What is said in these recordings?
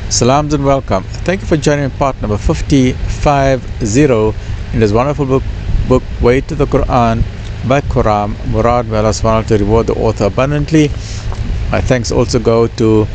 Salams and welcome. Thank you for joining part number 50 in this wonderful book Way to the Quran by Khurram Murad. May Allah subhanahu to reward the author abundantly. My thanks also go to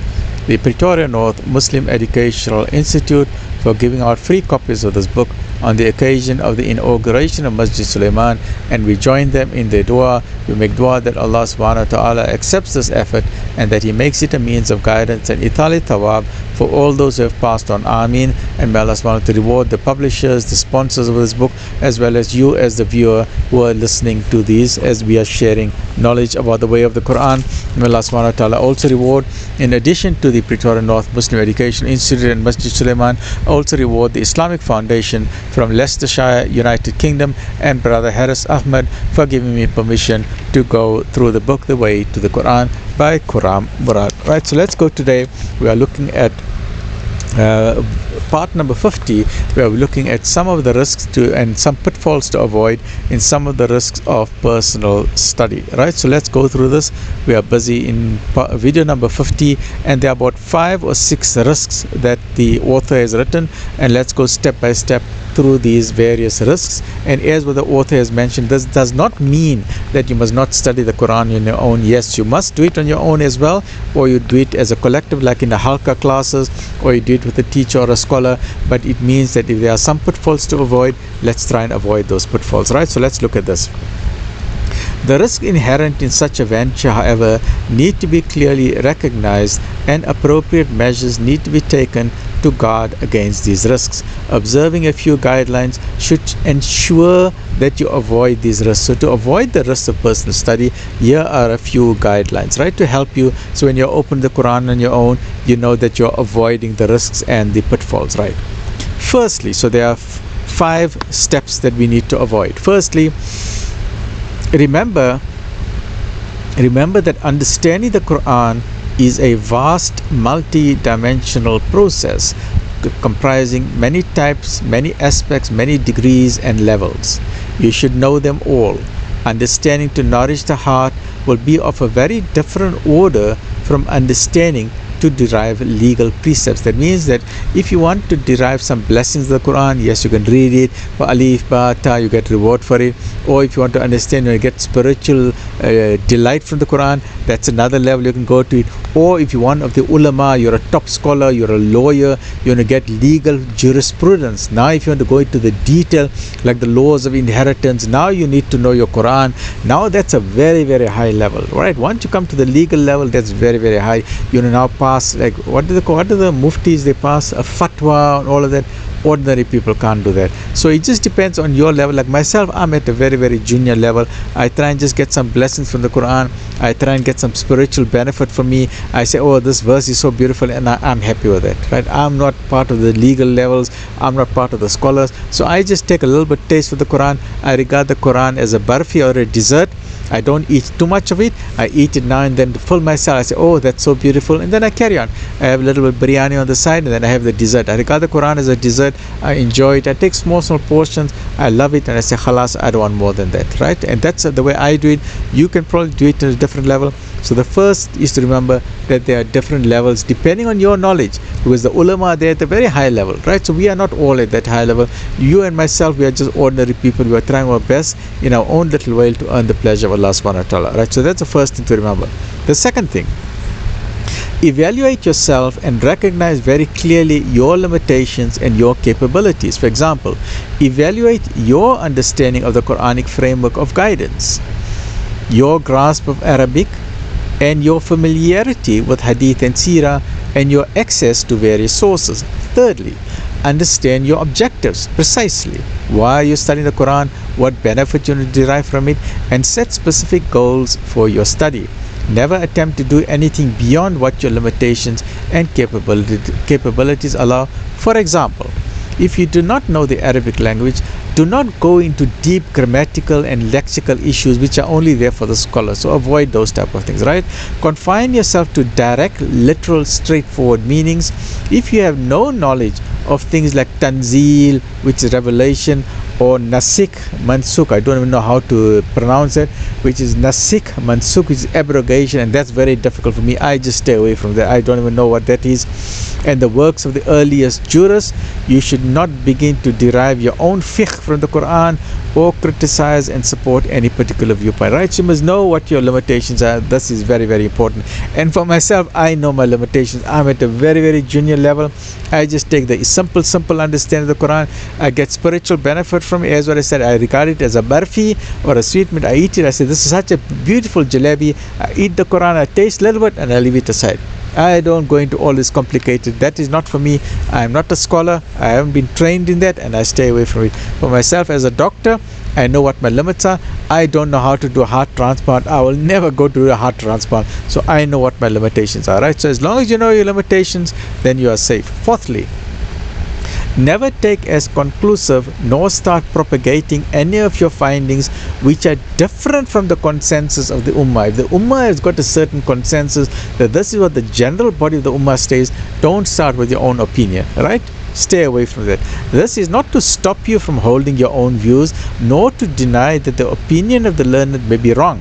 the Pretoria North Muslim Educational Institute for giving out free copies of this book on the occasion of the inauguration of Masjid-Sulaiman, and we join them in their dua. We make dua that Allah subhanahu wa ta'ala accepts this effort and that He makes it a means of guidance and itali thawab for all those who have passed on. Ameen. And may Allah subhanahu wa ta'ala to reward the publishers, the sponsors of this book, as well as you as the viewer who are listening to these as we are sharing knowledge about the way of the Quran. May Allah subhanahu wa ta'ala also reward, in addition to the Pretoria North Muslim Education Institute and Masjid-Sulaiman, also reward the Islamic Foundation from Leicestershire, United Kingdom, and brother Haris Ahmed for giving me permission to go through the book The Way to the Quran by Khurram Murad. Right, so let's go today. We are looking at part number 50. We are looking at some of the risks and some pitfalls to avoid in some of the risks of personal study. Right, so let's go through this. We are busy in video number 50, and there are about 5 or 6 risks that the author has written, and let's go step by step through these various risks. And as what the author has mentioned, this does not mean that you must not study the Quran on your own. Yes, you must do it on your own as well, or you do it as a collective like in the halqa classes, or you do it with a teacher or a scholar. But it means that if there are some pitfalls to avoid, let's try and avoid those pitfalls. Right, so let's look at this. The risk inherent in such a venture, however, need to be clearly recognized, and appropriate measures need to be taken to guard against these risks. Observing a few guidelines should ensure that you avoid these risks. So to avoid the risks of personal study, here are a few guidelines, right, to help you. So when you open the Quran on your own, you know that you're avoiding the risks and the pitfalls, right? Firstly, so there are 5 steps that we need to avoid. Firstly, remember that understanding the Quran is a vast multi-dimensional process comprising many types, many aspects, many degrees and levels. You should know them all. Understanding to nourish the heart will be of a very different order from understanding to derive legal precepts. That means that if you want to derive some blessings of the Quran, yes, you can read it for alif, ba, ta, you get reward for it. Or if you want to understand, you get spiritual delight from the Quran, that's another level you can go to it. Or if you want of the ulama, you're a top scholar, you're a lawyer, you want to get legal jurisprudence. Now if you want to go into the detail like the laws of inheritance, now you need to know your Quran. Now that's a very, very high level, right? Once you come to the legal level, that's very, very high. You know, now pass, like what do the muftis, they pass a fatwa and all of that. Ordinary people can't do that. So it just depends on your level. Like myself, I'm at a very, very junior level. I try and just get some blessings from the Quran. I try and get some spiritual benefit from me. I say, oh, this verse is so beautiful, and I'm happy with it, right? I'm not part of the legal levels. I'm not part of the scholars. So I just take a little bit taste of the Quran. I regard the Quran as a barfi or a dessert. I don't eat too much of it. I eat it now and then to fill myself. I say, oh, that's so beautiful, and then I carry on. I have a little bit biryani on the side, and then I have the dessert. I regard the Quran as a dessert. I enjoy it. I take small portions. I love it, and I say, khalas, I don't want more than that, right? And that's the way I do it. You can probably do it at a different level. So the first is to remember that there are different levels depending on your knowledge, because the ulama are there at a very high level, right? So we are not all at that high level. You and myself, we are just ordinary people. We are trying our best in our own little way to earn the pleasure of Allah subhanahu wa ta'ala, right? So that's the first thing to remember. The second thing, evaluate yourself and recognize very clearly your limitations and your capabilities. For example, evaluate your understanding of the Quranic framework of guidance, your grasp of Arabic, and your familiarity with hadith and seerah, and your access to various sources. Thirdly, understand your objectives precisely. Why are you studying the Quran? What benefit you want to derive from it? And set specific goals for your study. Never attempt to do anything beyond what your limitations and capabilities allow. For example, if you do not know the Arabic language, do not go into deep grammatical and lexical issues which are only there for the scholars. So avoid those type of things, right? Confine yourself to direct, literal, straightforward meanings. If you have no knowledge of things like tanzil, which is revelation, or Nasik Mansuk, I don't even know how to pronounce it, which is Nasik Mansuk, which is abrogation, and that's very difficult for me. I just stay away from that. I don't even know what that is. And the works of the earliest jurists, you should not begin to derive your own fiqh from the Quran or criticize and support any particular viewpoint, right? So you must know what your limitations are. This is very, very important. And for myself, I know my limitations. I'm at a very, very junior level. I just take the simple understanding of the Quran. I get spiritual benefit from it. As what I said, I regard it as a barfi or a sweetmeat. I eat it. I say, this is such a beautiful jalebi. I eat the Quran, I taste a little bit, and I leave it aside. I don't go into all this complicated. That is not for me. I am not a scholar. I haven't been trained in that, and I stay away from it. For myself as a doctor, I know what my limits are. I don't know how to do a heart transplant. I will never go to a heart transplant. So I know what my limitations are, right? So as long as you know your limitations, then you are safe. Fourthly, never take as conclusive nor start propagating any of your findings which are different from the consensus of the Ummah. If the Ummah has got a certain consensus that this is what the general body of the Ummah says, don't start with your own opinion, right? Stay away from that. This is not to stop you from holding your own views, nor to deny that the opinion of the learned may be wrong.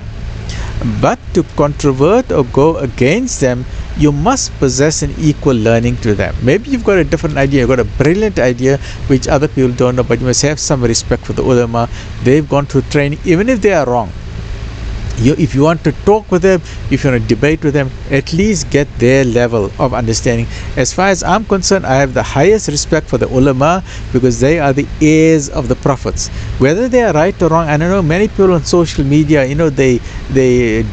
But to controvert or go against them, you must possess an equal learning to them. Maybe you've got a different idea, you've got a brilliant idea which other people don't know, but you must have some respect for the ulama. They've gone through training, even if they are wrong. If you want to talk with them, if you want to debate with them, at least get their level of understanding. As far as I'm concerned, I have the highest respect for the ulama because they are the heirs of the prophets. Whether they are right or wrong, I don't know, many people on social media, they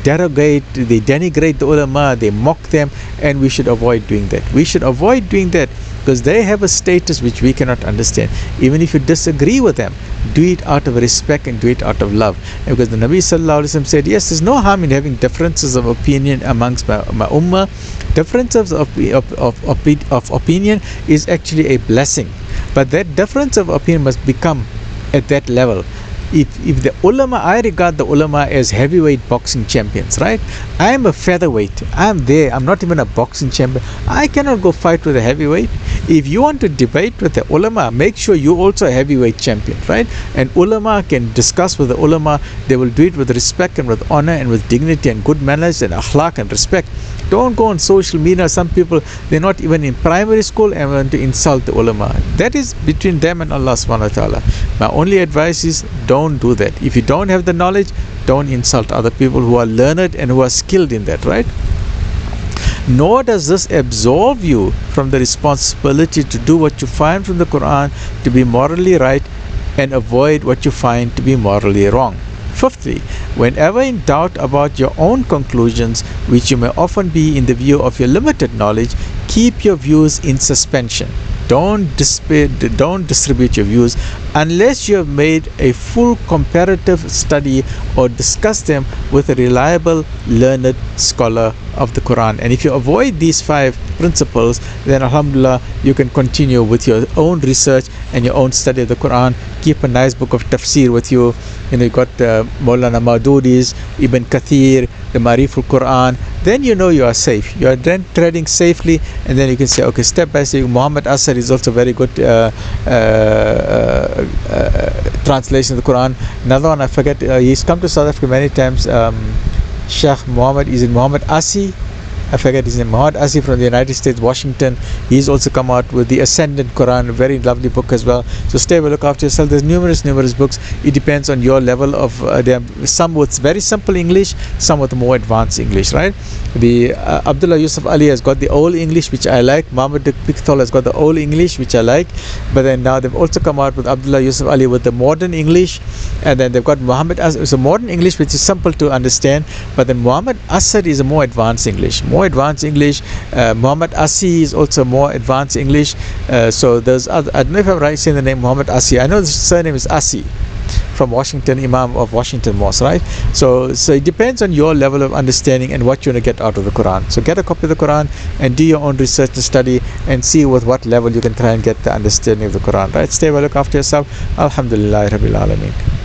derogate, they denigrate the ulama, they mock them, and we should avoid doing that. We should avoid doing that because they have a status which we cannot understand. Even if you disagree with them, do it out of respect and do it out of love. And because the Nabi Sallallahu Alaihi Wasallam said, yes, there's no harm in having differences of opinion amongst my ummah. Differences of opinion is actually a blessing. But that difference of opinion must become at that level. If the ulama, I regard the ulama as heavyweight boxing champions, right? I am a featherweight. I am there. I'm not even a boxing champion. I cannot go fight with a heavyweight. If you want to debate with the ulama, make sure you also a heavyweight champion, right? And ulama can discuss with the ulama. They will do it with respect and with honor and with dignity and good manners and akhlaq and respect. Don't go on social media. Some people, they're not even in primary school and want to insult the ulama. That is between them and Allah subhanahu wa ta'ala. My only advice is don't do that. If you don't have the knowledge, don't insult other people who are learned and who are skilled in that, right? Nor does this absolve you from the responsibility to do what you find from the Quran to be morally right and avoid what you find to be morally wrong. Fifthly, whenever in doubt about your own conclusions, which you may often be in the view of your limited knowledge, keep your views in suspension. Don't distribute your views unless you have made a full comparative study or discussed them with a reliable, learned scholar of the Quran. And if you avoid these 5 principles, then alhamdulillah, you can continue with your own research and your own study of the Quran. Keep a nice book of tafsir with you. You got Maulana Maududis, Ibn Kathir, the Mariful Quran. Then you know you are safe. You are then treading safely, and then you can say, okay, step by step. Muhammad Asad is also very good translation of the Quran. Another one, I forget, he's come to South Africa many times. Sheikh Muhammad, is it Muhammad Asi? I forget his name, Muhammad Asi from the United States, Washington. He's also come out with the Ascendant Quran, a very lovely book as well. So stay well, look after yourself. There's numerous books. It depends on your level of, there are some with very simple English, some with more advanced English, right? The Abdullah Yusuf Ali has got the old English, which I like. Muhammad Pickthall has got the old English, which I like. But then now they've also come out with Abdullah Yusuf Ali with the modern English. And then they've got Muhammad Asad, it's a modern English, which is simple to understand. But then Muhammad Asad is a more advanced English. Muhammad Asi is also more advanced English. So there's other, I don't know if I'm right saying the name Muhammad Asi. I know the surname is Asi, from Washington, Imam of Washington Mosque, right? So it depends on your level of understanding and what you want to get out of the Quran. So get a copy of the Quran and do your own research and study and see with what level you can try and get the understanding of the Quran, right? Stay well, look after yourself. Alhamdulillah Rabbil Alameen.